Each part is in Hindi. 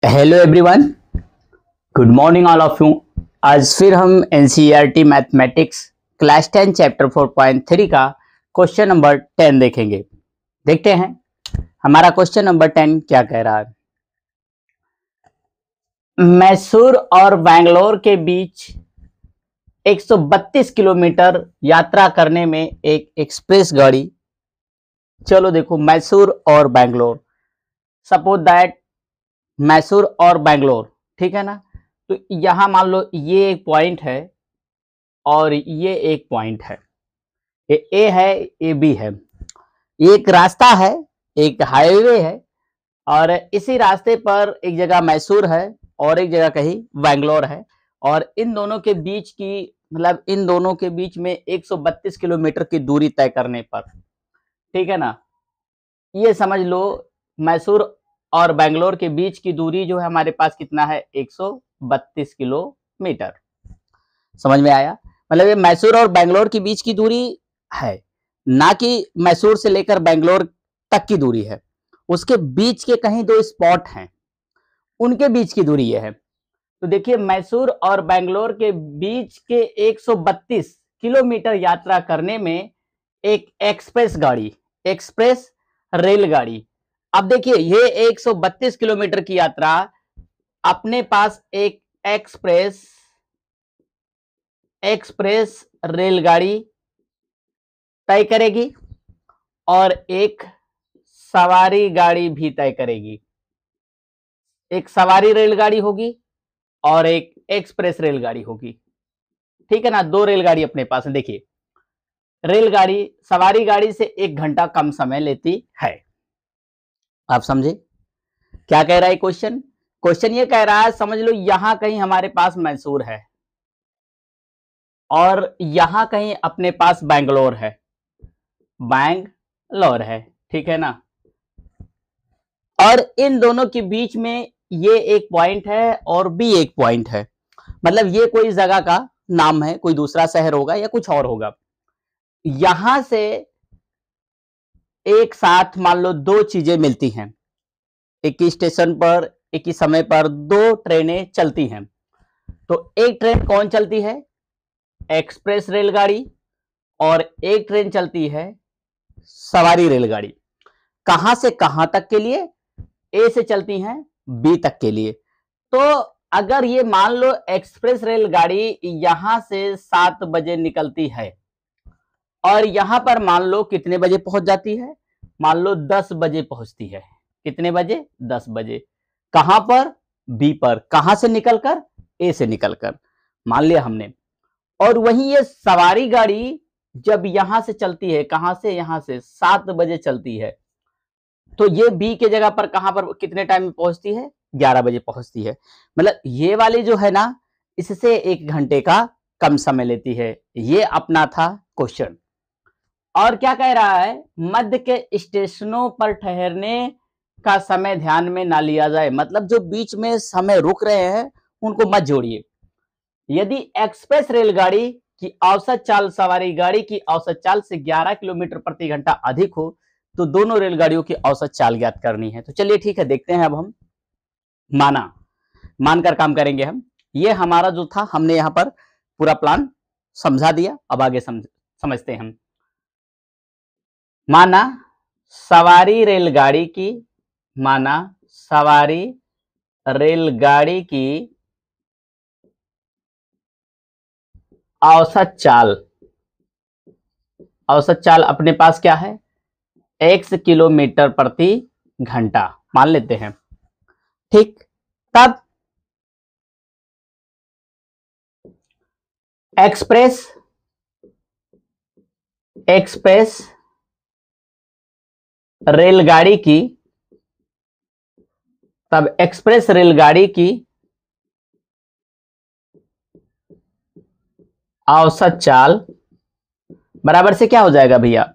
Hello everyone, good morning all of you. आज फिर हम एनसीईआरटी मैथमेटिक्स क्लास 10 चैप्टर 4.3 का क्वेश्चन नंबर 10 देखेंगे। देखते हैं हमारा क्वेश्चन नंबर 10 क्या कह रहा है। मैसूर और बैंगलोर के बीच 132 किलोमीटर यात्रा करने में एक एक्सप्रेस गाड़ी, चलो देखो मैसूर और बैंगलोर, सपोज दैट मैसूर और बैंगलोर, ठीक है ना। तो यहां मान लो ये एक पॉइंट है और ये एक पॉइंट है, ये ए है, ये बी है। एक रास्ता है, एक हाईवे है और इसी रास्ते पर एक जगह मैसूर है और एक जगह कहीं बैंगलोर है और इन दोनों के बीच की इन दोनों के बीच में 132 किलोमीटर की दूरी तय करने पर, ठीक है ना, ये समझ लो मैसूर और बैंगलोर के बीच की दूरी जो है हमारे पास कितना है, 132 किलोमीटर। समझ में आया? मतलब ये मैसूर और बैंगलोर के बीच की दूरी है, ना कि मैसूर से लेकर बैंगलोर तक की दूरी है। उसके बीच के कहीं दो स्पॉट हैं, उनके बीच की दूरी ये है। तो देखिए मैसूर और बैंगलोर के बीच के 132 किलोमीटर यात्रा करने में एक एक्सप्रेस रेलगाड़ी, अब देखिए ये 132 किलोमीटर की यात्रा अपने पास एक एक्सप्रेस रेलगाड़ी तय करेगी और एक सवारी गाड़ी भी तय करेगी। एक सवारी रेलगाड़ी होगी और एक एक्सप्रेस रेलगाड़ी होगी, ठीक है ना। दो रेलगाड़ी अपने पास है। देखिए रेलगाड़ी सवारी गाड़ी से 1 घंटा कम समय लेती है। आप समझे क्या कह रहा है क्वेश्चन? क्वेश्चन ये कह रहा है, समझ लो यहां कहीं हमारे पास मैसूर है और यहां कहीं अपने पास बैंगलोर है, ठीक है ना। और इन दोनों के बीच में ये एक पॉइंट है और बी एक पॉइंट है। मतलब ये कोई जगह का नाम है, कोई दूसरा शहर होगा या कुछ और होगा। यहां से एक साथ मान लो दो चीजें मिलती हैं, एक ही स्टेशन पर एक ही समय पर दो ट्रेनें चलती हैं। तो एक ट्रेन कौन चलती है, एक्सप्रेस रेलगाड़ी, और एक ट्रेन चलती है सवारी रेलगाड़ी। कहां से कहां तक के लिए? ए से चलती हैं बी तक के लिए। तो अगर ये मान लो एक्सप्रेस रेलगाड़ी यहां से 7 बजे निकलती है और यहां पर मान लो कितने बजे पहुंच जाती है, मान लो 10 बजे पहुंचती है। कितने बजे? 10 बजे। कहां पर? बी पर। कहां से निकलकर? ए से निकलकर, मान लिया हमने। और वहीं ये सवारी गाड़ी जब यहां से चलती है, कहां से? यहां से 7 बजे चलती है, तो ये बी के जगह पर कहां पर कितने टाइम में पहुंचती है? 11 बजे पहुंचती है। मतलब ये वाली जो है ना, इससे 1 घंटे का कम समय लेती है। ये अपना था क्वेश्चन। और क्या कह रहा है, मध्य के स्टेशनों पर ठहरने का समय ध्यान में ना लिया जाए। मतलब जो बीच में समय रुक रहे हैं उनको मत जोड़िए। यदि एक्सप्रेस रेलगाड़ी की औसत चाल सवारी गाड़ी की औसत चाल से 11 किलोमीटर प्रति घंटा अधिक हो तो दोनों रेलगाड़ियों की औसत चाल ज्ञात करनी है। तो चलिए ठीक है, देखते हैं। अब हम मानकर काम करेंगे हम। ये हमारा जो था, हमने यहां पर पूरा प्लान समझा दिया। अब आगे समझते हैं हम। माना सवारी रेलगाड़ी की औसत चाल अपने पास क्या है, x किलोमीटर प्रति घंटा मान लेते हैं, ठीक। तब एक्सप्रेस रेलगाड़ी की औसत चाल बराबर से क्या हो जाएगा भैया,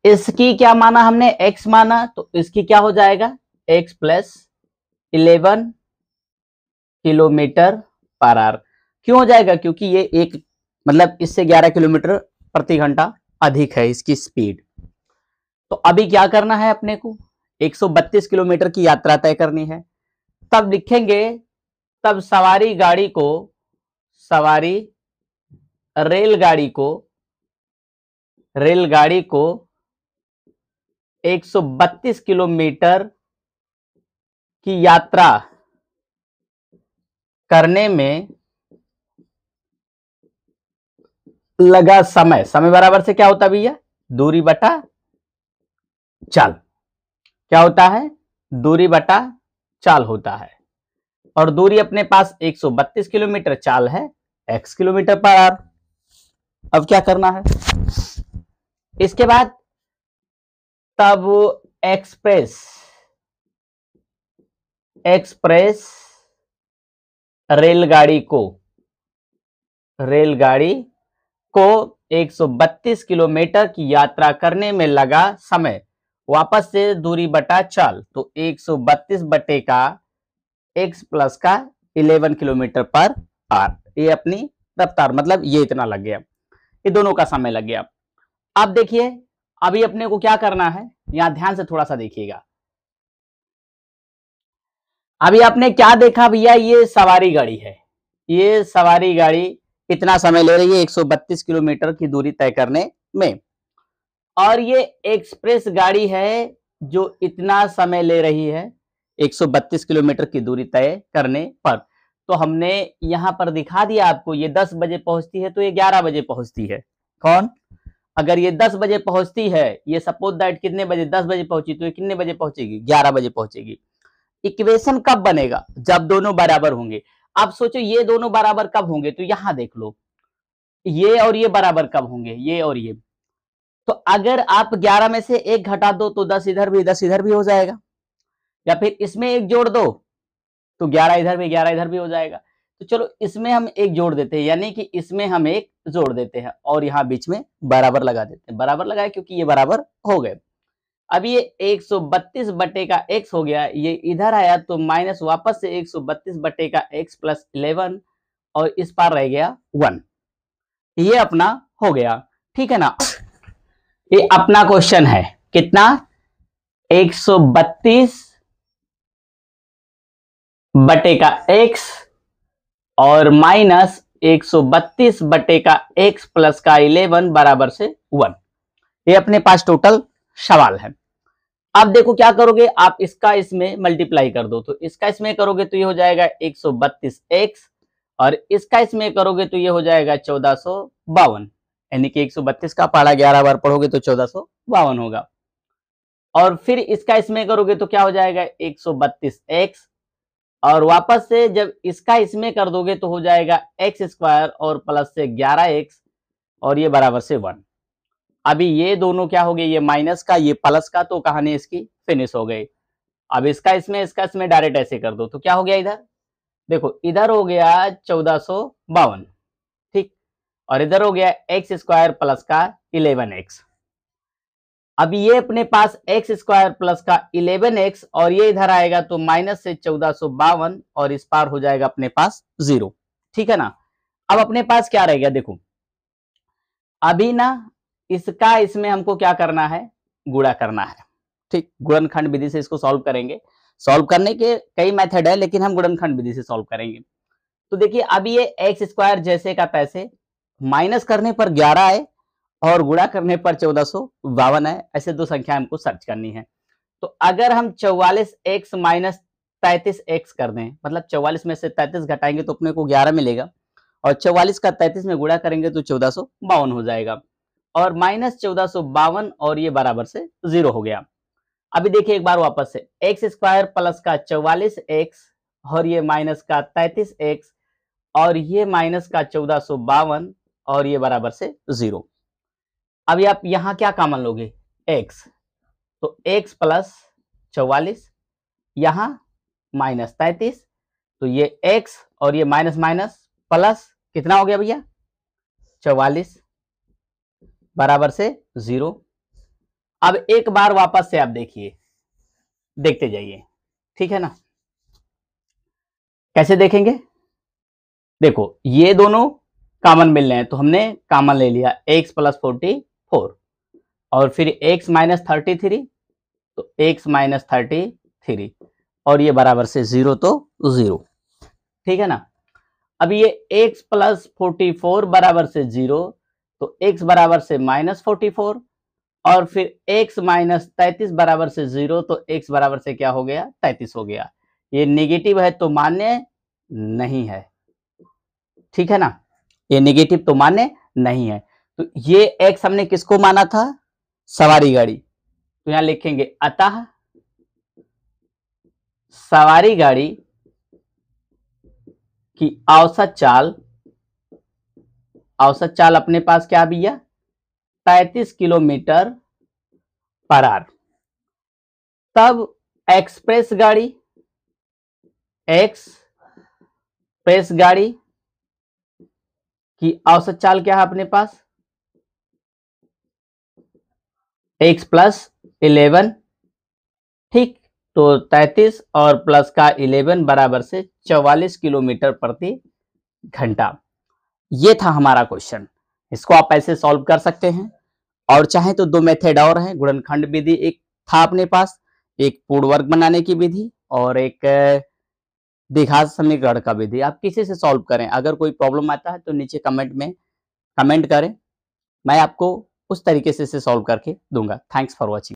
इसकी क्या माना हमने, x माना, तो इसकी क्या हो जाएगा, x plus 11 kilometre per hour. क्यों हो जाएगा? क्योंकि ये एक इससे 11 किलोमीटर प्रति घंटा अधिक है इसकी स्पीड। तो अभी क्या करना है अपने को, 132 किलोमीटर की यात्रा तय करनी है। तब लिखेंगे, तब सवारी रेलगाड़ी को 132 किलोमीटर की यात्रा करने में लगा समय बराबर से क्या होता है भैया, दूरी बटा चाल। क्या होता है, दूरी बटा चाल होता है। और दूरी अपने पास 132 किलोमीटर, चाल है x किलोमीटर पर आवर। अब क्या करना है, इसके बाद तब एक्सप्रेस रेलगाड़ी को 132 किलोमीटर की यात्रा करने में लगा समय, वापस से दूरी बटा चाल, तो 132 बटे का x प्लस का 11 किलोमीटर पर आवर, ये अपनी रफ्तार, मतलब ये इतना लग गया, ये दोनों का समय लग गया। अब देखिए, अभी अपने को क्या करना है, यहां ध्यान से थोड़ा सा देखिएगा। अभी आपने क्या देखा भैया, ये सवारी गाड़ी है, ये सवारी गाड़ी इतना समय ले रही है 132 किलोमीटर की दूरी तय करने में, और ये एक्सप्रेस गाड़ी है जो इतना समय ले रही है 132 किलोमीटर की दूरी तय करने पर। तो हमने यहां पर दिखा दिया आपको, ये 10 बजे पहुंचती है तो ये 11 बजे पहुंचती है। कौन, अगर ये 10 बजे पहुंचती है, ये सपोज दैट कितने बजे, 10 बजे पहुंची, तो ये कितने बजे पहुंचेगी, 11 बजे पहुंचेगी। इक्वेशन कब बनेगा, जब दोनों बराबर होंगे। आप सोचो ये दोनों बराबर कब होंगे, तो यहां देख लो, ये और ये बराबर कब होंगे, ये और ये। तो अगर आप 11 में से 1 घटा दो तो 10 इधर भी 10 इधर भी हो जाएगा, या फिर इसमें 1 जोड़ दो तो 11 इधर भी 11 इधर भी हो जाएगा। तो चलो इसमें हम 1 जोड़ देते हैं, यानी कि इसमें हम 1 जोड़ देते हैं और यहां बीच में बराबर लगा देते हैं। बराबर लगाए क्योंकि ये बराबर हो गए। अब ये 132 बटे का x हो गया, ये इधर आया तो माइनस वापस से 132 बटे का x प्लस 11, और इस पार रह गया 1। ये अपना हो गया, ठीक है ना। ये अपना क्वेश्चन है, कितना, 132 बटे का x और माइनस 132 बटे का x प्लस का 11 बराबर से 1। ये अपने पास टोटल सवाल है। अब देखो क्या करोगे, आप इसका इसमें मल्टीप्लाई कर दो, तो इसका इसमें करोगे तो ये हो जाएगा 132x, और इसका इसमें करोगे तो ये हो जाएगा 1452, यानी कि 132 का पहाड़ा 11 बार पढ़ोगे तो 1452 होगा। और फिर इसका इसमें करोगे तो क्या हो जाएगा 132x, और वापस से जब इसका इसमें कर दोगे तो हो जाएगा x स्क्वायर और प्लस से 11x, और ये बराबर से 1। अभी ये दोनों क्या हो गए, ये माइनस का ये प्लस का, तो कहानी इसकी फिनिश हो गई। अब इसका इसमें डायरेक्ट ऐसे कर दो तो क्या हो गया, इधर देखो, इधर हो गया 1452, ठीक, और इधर हो गया x स्क्वायर प्लस का 11x। अब ये अपने पास x स्क्वायर प्लस का 11x, और ये इधर आएगा तो माइनस से 1452, और इस पार हो जाएगा अपने पास 0, ठीक है ना। अब अपने पास क्या रहेगा, देखो अभी ना इसका इसमें हमको क्या करना है, गुणा करना है, ठीक, गुणनखंड विधि से इसको सॉल्व करेंगे। सॉल्व करने के कई मेथड है, लेकिन हम गुणनखंड विधि से सॉल्व करेंगे। तो देखिए अभी ये एक्स स्क्वायर जैसे का तैसे, माइनस करने पर 11 है और गुणा करने पर 1452 है, ऐसे दो संख्या हमको सर्च करनी है। तो अगर हम 44x माइनस 33x कर दें, मतलब 44 में से 33 घटाएंगे तो अपने को 11 मिलेगा, और 44 का 33 में गुणा करेंगे तो 1452 हो जाएगा, और माइनस 1452, और ये बराबर से 0 हो गया। अभी देखिए एक बार वापस से, एक्स स्क्वायर प्लस का 44x, और ये माइनस का 33x, और ये माइनस का 1452, और ये बराबर से 0। अभी आप यहां क्या कॉमन लोगे, x, तो x प्लस 44, यहां माइनस 33, तो ये x और ये माइनस माइनस प्लस कितना हो गया भैया 44 बराबर से 0। अब एक बार वापस से आप देखिए, देखते जाइए, ठीक है ना। कैसे देखेंगे, देखो ये दोनों कॉमन मिल रहे हैं तो हमने कॉमन ले लिया x प्लस 44, और फिर x माइनस 33, तो x माइनस 33, और ये बराबर से 0 तो 0, ठीक है ना। अब ये x प्लस 44 बराबर से 0, तो x बराबर से -44, और फिर x माइनस 33 बराबर से 0, तो x बराबर से क्या हो गया, 33 हो गया। ये नेगेटिव है तो मान्य नहीं है, ठीक है ना, ये नेगेटिव तो मान्य नहीं है। तो ये x हमने किसको माना था, सवारी गाड़ी, तो यहां लिखेंगे अतः सवारी गाड़ी की औसत चाल अपने पास क्या भैया, 35 किलोमीटर पर आवर। तब एक्सप्रेस गाड़ी की औसत चाल क्या है अपने पास, x प्लस 11, ठीक, तो 33 और प्लस का 11 बराबर से 44 किलोमीटर प्रति घंटा। ये था हमारा क्वेश्चन। इसको आप ऐसे सॉल्व कर सकते हैं, और चाहे तो दो मेथड और हैं, गुणनखंड विधि एक था अपने पास, एक पूर्ण वर्ग बनाने की विधि, और एक द्विघात समीकरण का विधि। आप किसी से सॉल्व करें, अगर कोई प्रॉब्लम आता है तो नीचे कमेंट में कमेंट करें, मैं आपको उस तरीके से सॉल्व करके दूंगा। Thanks for watching.